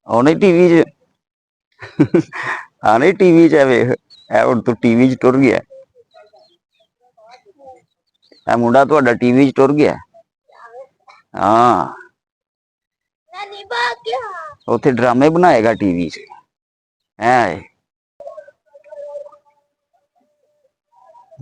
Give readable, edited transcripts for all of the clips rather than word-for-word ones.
ਆਉਣੇ ਟੀਵੀ 'ਚ ਆਣੇ ਟੀਵੀ 'ਚ ਵੇਖ ਇਹ ਹੁਣ ਤੂੰ ਟੀਵੀ 'ਚ ਟੁਰ ਗਿਆ। ਇਹ ਮੁੰਡਾ ਤੁਹਾਡਾ ਟੀਵੀ 'ਚ ਟੁਰ ਗਿਆ। ਹਾਂ ਉੱਥੇ ਡਰਾਮੇ ਬਣਾਏਗਾ ਟੀਵੀ 'ਚ ਹੈ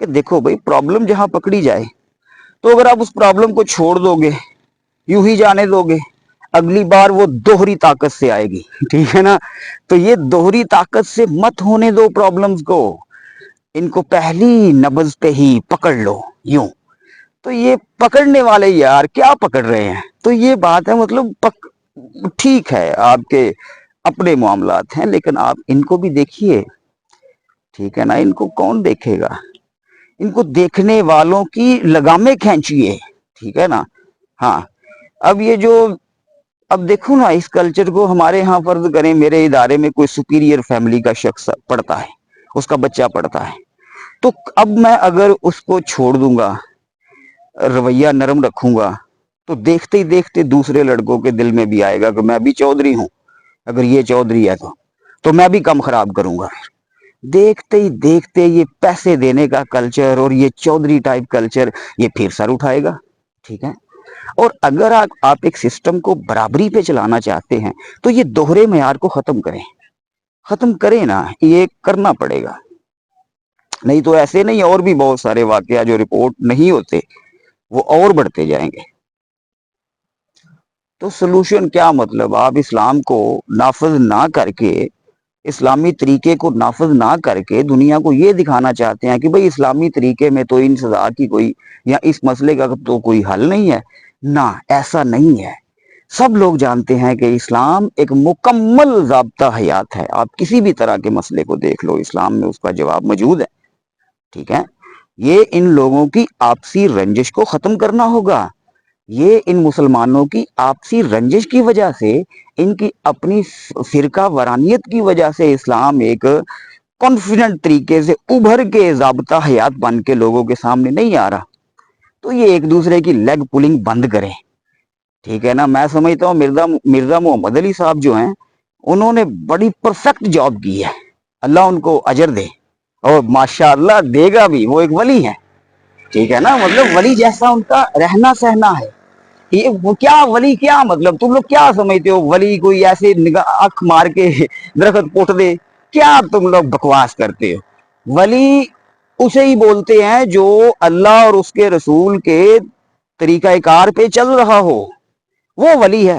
کہ دیکھو بھائی پرابلم جہاں پکڑی جائے تو اگر آپ اس پرابلم کو چھوڑ دو گے، یوں ہی جانے دو گے، اگلی بار وہ دوہری طاقت سے آئے گی، ٹھیک ہے نا؟ تو یہ دوہری طاقت سے مت ہونے دو پرابلمز کو، ان کو پہلی نبض پہ ہی پکڑ لو یوں۔ تو یہ پکڑنے والے یار کیا پکڑ رہے ہیں؟ تو یہ بات ہے، مطلب ٹھیک ہے آپ کے اپنے معاملات ہیں، لیکن آپ ان کو بھی دیکھیے، ٹھیک ہے نا؟ ان کو کون دیکھے گا؟ ان کو دیکھنے والوں کی لگامیں کھینچیے، ٹھیک ہے نا؟ ہاں، اب یہ جو اب دیکھو نا، اس کلچر کو ہمارے ہاں فرض کریں میرے ادارے میں کوئی سپیریئر فیملی کا شخص پڑھتا ہے، اس کا بچہ پڑھتا ہے، تو اب میں اگر اس کو چھوڑ دوں گا، رویہ نرم رکھوں گا، تو دیکھتے ہی دیکھتے دوسرے لڑکوں کے دل میں بھی آئے گا کہ میں بھی چودھری ہوں، اگر یہ چودھری ہے تو میں بھی کم خراب کروں گا۔ دیکھتے ہی دیکھتے یہ پیسے دینے کا کلچر اور یہ چودھری ٹائپ کلچر یہ پھر سر اٹھائے گا، ٹھیک ہے؟ اور اگر آپ ایک سسٹم کو برابری پہ چلانا چاہتے ہیں تو یہ دوہرے معیار کو ختم کریں نا، یہ کرنا پڑے گا، نہیں تو ایسے نہیں اور بھی بہت سارے واقعہ جو رپورٹ نہیں ہوتے وہ اور بڑھتے جائیں گے۔ تو سلوشن کیا؟ مطلب آپ اسلام کو نافذ نہ کر کے، اسلامی طریقے کو نافذ نہ کر کے دنیا کو یہ دکھانا چاہتے ہیں کہ بھئی اسلامی طریقے میں تو ان سزا کی کوئی یا اس مسئلے کا تو کوئی حل نہیں ہے۔ نہ، ایسا نہیں ہے۔ سب لوگ جانتے ہیں کہ اسلام ایک مکمل ضابطہ حیات ہے، آپ کسی بھی طرح کے مسئلے کو دیکھ لو، اسلام میں اس کا جواب موجود ہے، ٹھیک ہے؟ یہ ان لوگوں کی آپسی رنجش کو ختم کرنا ہوگا۔ یہ ان مسلمانوں کی آپسی رنجش کی وجہ سے، ان کی اپنی فرقہ وارانیت کی وجہ سے اسلام ایک کانفیڈنٹ طریقے سے ابھر کے ضابطہ حیات بن کے لوگوں کے سامنے نہیں آ رہا۔ تو یہ ایک دوسرے کی لیگ پولنگ بند کریں، ٹھیک ہے نا؟ میں سمجھتا ہوں مرزا محمد علی صاحب جو ہیں، انہوں نے بڑی پرفیکٹ جاب کی ہے، اللہ ان کو اجر دے، اور ماشاءاللہ دے گا بھی، وہ ایک ولی ہے، ٹھیک ہے نا؟ مطلب ولی جیسا ان کا رہنا سہنا ہے۔ یہ وہ کیا ولی، کیا مطلب تم لوگ کیا سمجھتے ہو ولی کوئی ایسے نگاہ آنکھ مار کے درخت پوٹ دے؟ کیا تم لوگ بکواس کرتے ہو؟ ولی اسے ہی بولتے ہیں جو اللہ اور اس کے رسول کے طریقہ کار پہ چل رہا ہو، وہ ولی ہے۔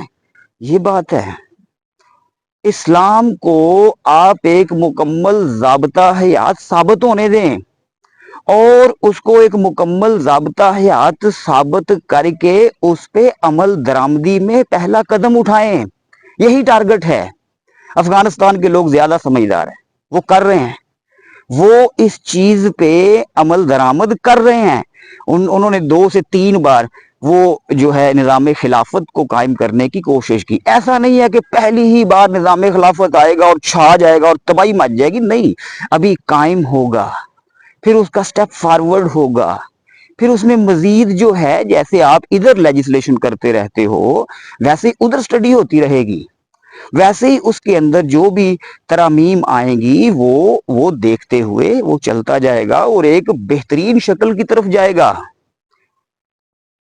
یہ بات ہے، اسلام کو آپ ایک مکمل ضابطہ حیات ثابت ہونے دیں، اور اس کو ایک مکمل ضابطہ حیات ثابت کر کے اس پہ عمل درآمدی میں پہلا قدم اٹھائیں۔ یہی ٹارگٹ ہے۔ افغانستان کے لوگ زیادہ سمجھدار ہیں، وہ کر رہے ہیں، وہ اس چیز پہ عمل درآمد کر رہے ہیں۔ انہوں نے 2 سے 3 بار وہ جو ہے نظام خلافت کو قائم کرنے کی کوشش کی۔ ایسا نہیں ہے کہ پہلی ہی بار نظام خلافت آئے گا اور چھا جائے گا اور تباہی مچ جائے گی، نہیں، ابھی قائم ہوگا، پھر اس کا سٹیپ فارورڈ ہوگا، پھر اس میں مزید جو ہے، جیسے آپ ادھر لیجسلیشن کرتے رہتے ہو ویسے ادھر سٹڈی ہوتی رہے گی، ویسے ہی اس کے اندر جو بھی ترامیم آئیں گی وہ دیکھتے ہوئے وہ چلتا جائے گا اور ایک بہترین شکل کی طرف جائے گا۔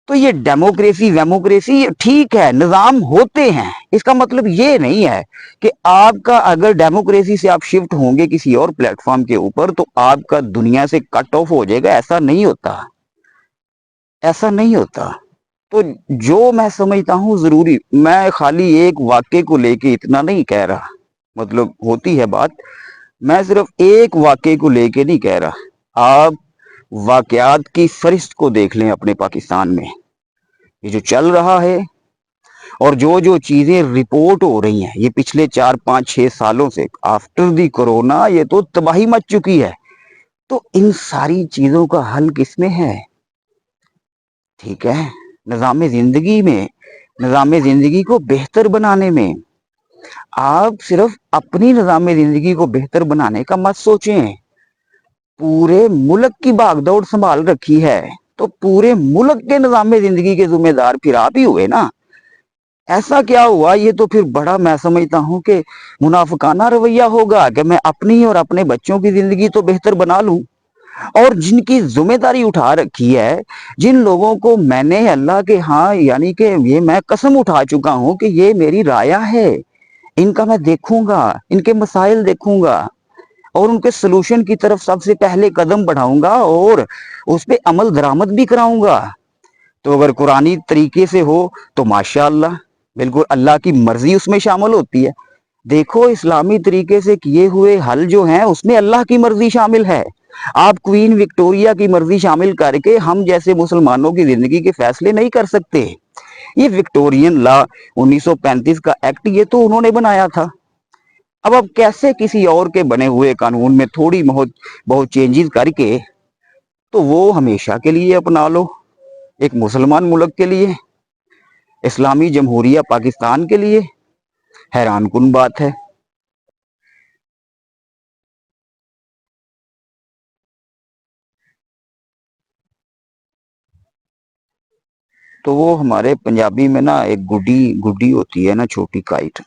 تو یہ ڈیموکریسی ٹھیک ہے، نظام ہوتے ہیں، اس کا مطلب یہ نہیں ہے کہ آپ کا اگر ڈیموکریسی سے آپ شفٹ ہوں گے کسی اور پلیٹ فارم کے اوپر تو آپ کا دنیا سے کٹ آف ہو جائے گا، ایسا نہیں ہوتا، ایسا نہیں ہوتا۔ تو جو میں سمجھتا ہوں ضروری، میں خالی ایک واقعے کو لے کے اتنا نہیں کہہ رہا، مطلب ہوتی ہے بات، میں صرف ایک واقعے کو لے کے نہیں کہہ رہا، آپ واقعات کی فہرست کو دیکھ لیں اپنے پاکستان میں، یہ جو چل رہا ہے اور جو چیزیں رپورٹ ہو رہی ہیں یہ پچھلے 4 5 6 سالوں سے آفٹر دی کورونا، یہ تو تباہی مچ چکی ہے۔ تو ان ساری چیزوں کا حل کس میں ہے؟ ٹھیک ہے، نظام زندگی میں، نظام زندگی کو بہتر بنانے میں۔ آپ صرف اپنی نظام زندگی کو بہتر بنانے کا مت سوچیں، پورے ملک کی بھاگ دوڑ سنبھال رکھی ہے تو پورے ملک کے نظام زندگی کے ذمہ دار پھر آپ ہی ہوئے نا۔ ایسا کیا ہوا؟ یہ تو پھر بڑا، میں سمجھتا ہوں کہ منافقانہ رویہ ہوگا کہ میں اپنی اور اپنے بچوں کی زندگی تو بہتر بنا لوں، اور جن کی ذمہ داری اٹھا رکھی ہے، جن لوگوں کو میں نے اللہ کے ہاں یعنی کہ یہ میں قسم اٹھا چکا ہوں کہ یہ میری رایا ہے، ان کا میں دیکھوں گا، ان کے مسائل دیکھوں گا، اور ان کے سلوشن کی طرف سب سے پہلے قدم بڑھاؤں گا اور اس پہ عمل درآمد بھی کراؤں گا۔ تو اگر قرآنی طریقے سے ہو تو ماشاء اللہ، بالکل اللہ کی مرضی اس میں شامل ہوتی ہے۔ دیکھو اسلامی طریقے سے کیے ہوئے حل جو ہیں اس میں اللہ کی مرضی شامل ہے۔ آپ کوئین وکٹوریا کی مرضی شامل کر کے ہم جیسے مسلمانوں کی زندگی کے فیصلے نہیں کر سکتے۔ یہ وکٹورین لا 1935 کا ایکٹ یہ تو انہوں نے بنایا تھا۔ اب کیسے کسی اور کے بنے ہوئے قانون میں تھوڑی بہت چینجز کر کے تو وہ ہمیشہ کے لیے اپنا لو ایک مسلمان ملک کے لیے، اسلامی جمہوریہ پاکستان کے لیے؟ حیران کن بات ہے۔ تو وہ ہمارے پنجابی میں نا ایک گڈی ہوتی ہے نا، چھوٹی کائٹ،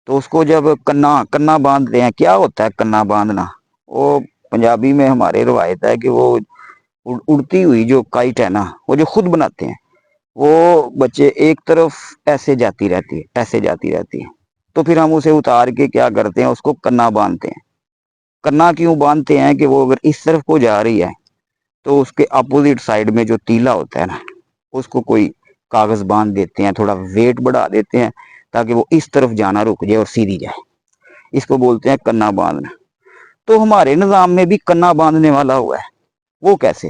تو اس کو جب کنا باندھتے ہیں، کیا ہوتا ہے کنا باندھنا؟ وہ پنجابی میں ہمارے روایت ہے کہ وہ اڑتی ہوئی جو کائٹ ہے نا، وہ جو خود بناتے ہیں، وہ بچے ایک طرف ایسے جاتی رہتی ہے تو پھر ہم اسے اتار کے کیا کرتے ہیں، اس کو کنا باندھتے ہیں۔ کنا کیوں باندھتے ہیں کہ وہ اگر اس طرف کو جا رہی ہے تو اس کے اپوزٹ سائڈ میں جو تیلا ہوتا ہے نا، اس کو کوئی کاغذ باندھ دیتے ہیں، تھوڑا ویٹ بڑھا دیتے ہیں تاکہ وہ اس طرف جانا رک جائے اور سیدھی جائے۔ اس کو بولتے ہیں کنا باندھنا۔ تو ہمارے نظام میں بھی کنا باندھنے والا ہوا ہے۔ وہ کیسے؟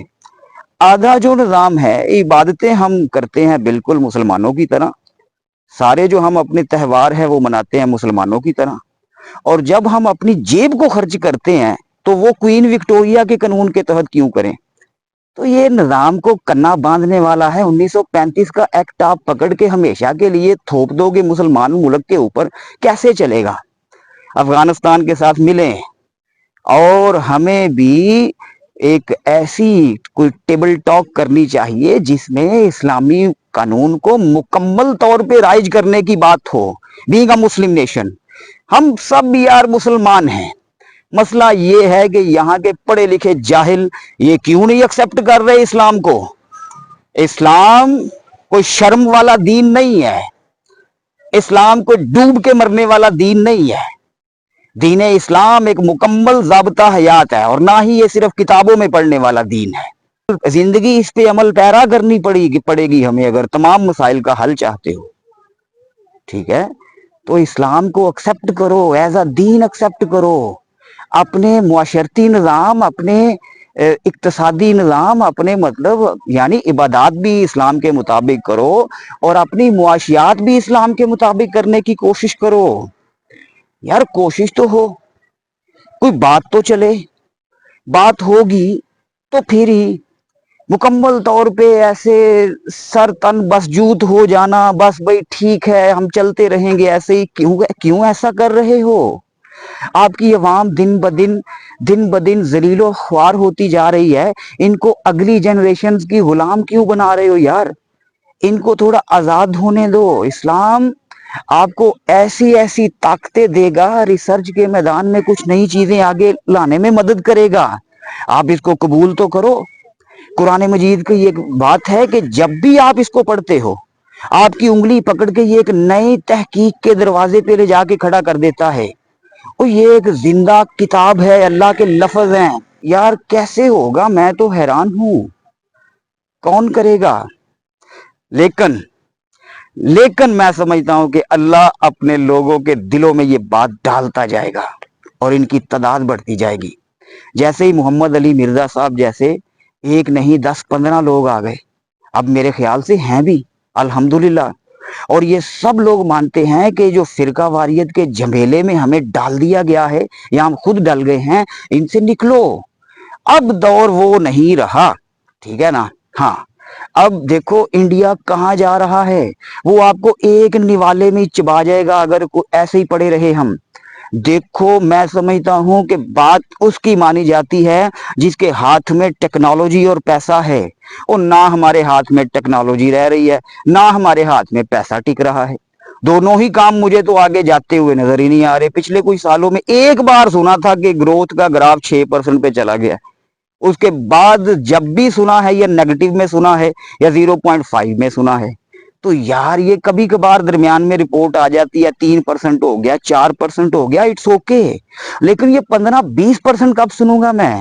آدھا جو نظام ہے، عبادتیں ہم کرتے ہیں بالکل مسلمانوں کی طرح، سارے جو ہم اپنے تہوار ہیں وہ مناتے ہیں مسلمانوں کی طرح، اور جب ہم اپنی جیب کو خرچ کرتے ہیں تو وہ کوئین وکٹوریا کے قانون کے تحت کیوں کریں؟ تو یہ نظام کو کنا باندھنے والا ہے 1935 کا ایکٹ، آپ پکڑ کے ہمیشہ کے لیے تھوپ دو گے مسلمان ملک کے اوپر، کیسے چلے گا؟ افغانستان کے ساتھ ملیں اور ہمیں بھی ایک ایسی کوئی ٹیبل ٹاک کرنی چاہیے جس میں اسلامی قانون کو مکمل طور پہ رائج کرنے کی بات ہو۔ بینگ اے مسلم نیشن، ہم سب یار مسلمان ہیں، مسئلہ یہ ہے کہ یہاں کے پڑھے لکھے جاہل یہ کیوں نہیں ایکسپٹ کر رہے اسلام کو؟ اسلام کوئی شرم والا دین نہیں ہے، اسلام کوئی ڈوب کے مرنے والا دین نہیں ہے۔ دین اسلام ایک مکمل ضابطہ حیات ہے، اور نہ ہی یہ صرف کتابوں میں پڑھنے والا دین ہے۔ زندگی اس پہ عمل پیرا کرنی پڑے گی ہمیں اگر تمام مسائل کا حل چاہتے ہو، ٹھیک ہے؟ تو اسلام کو ایکسپٹ کرو، ایز اے دین ایکسپٹ کرو، اپنے معاشرتی نظام، اپنے اقتصادی نظام، اپنے مطلب یعنی عبادات بھی اسلام کے مطابق کرو، اور اپنی معاشیات بھی اسلام کے مطابق کرنے کی کوشش کرو۔ یار کوشش تو ہو، کوئی بات تو چلے، بات ہوگی تو پھر ہی مکمل طور پہ ایسے سر تن مسجود ہو جانا، بس بھائی ٹھیک ہے ہم چلتے رہیں گے ایسے ہی، کیوں ایسا کر رہے ہو؟ آپ کی عوام دن بدن ذلیل و خوار ہوتی جا رہی ہے، ان کو اگلی جنریشن کی غلام کیوں بنا رہے ہو یار؟ ان کو تھوڑا آزاد ہونے دو۔ اسلام آپ کو ایسی طاقتیں دے گا، ریسرچ کے میدان میں کچھ نئی چیزیں آگے لانے میں مدد کرے گا، آپ اس کو قبول تو کرو۔ قرآن مجید کی ایک بات ہے کہ جب بھی آپ اس کو پڑھتے ہو، آپ کی انگلی پکڑ کے یہ ایک نئی تحقیق کے دروازے پہ لے جا کے کھڑا کر دیتا ہے، اور یہ ایک زندہ کتاب ہے، اللہ کے لفظ ہیں۔ یار کیسے ہوگا؟ میں تو حیران ہوں، کون کرے گا؟ لیکن میں سمجھتا ہوں کہ اللہ اپنے لوگوں کے دلوں میں یہ بات ڈالتا جائے گا اور ان کی تعداد بڑھتی جائے گی۔ جیسے ہی محمد علی مرزا صاحب جیسے ایک نہیں 10-15 لوگ آ گئے، اب میرے خیال سے ہیں بھی الحمدللہ، اور یہ سب لوگ مانتے ہیں کہ جو فرقہ واریت کے جھمیلے میں ہمیں ڈال دیا گیا ہے یا ہم خود ڈل گئے ہیں، ان سے نکلو۔ اب دور وہ نہیں رہا، ٹھیک ہے نا؟ ہاں، اب دیکھو انڈیا کہاں جا رہا ہے، وہ آپ کو ایک نوالے میں چبا جائے گا اگر ایسے ہی پڑے رہے ہم۔ دیکھو میں سمجھتا ہوں کہ بات اس کی مانی جاتی ہے جس کے ہاتھ میں ٹیکنالوجی اور پیسہ ہے، اور نہ ہمارے ہاتھ میں ٹیکنالوجی رہ رہی ہے، نہ ہمارے ہاتھ میں پیسہ ٹک رہا ہے۔ دونوں ہی کام مجھے تو آگے جاتے ہوئے نظر ہی نہیں آ رہے۔ پچھلے کچھ سالوں میں ایک بار سنا تھا کہ گروتھ کا گراف 6% پہ چلا گیا، اس کے بعد جب بھی سنا ہے یا نیگیٹو میں سنا ہے یا 0.5 میں سنا ہے۔ تو یار یہ کبھی کبھار درمیان میں رپورٹ آ جاتی ہے 3% ہو گیا 4% ہو گیا اٹس اوکے لیکن یہ 15-20% کب سنوں گا میں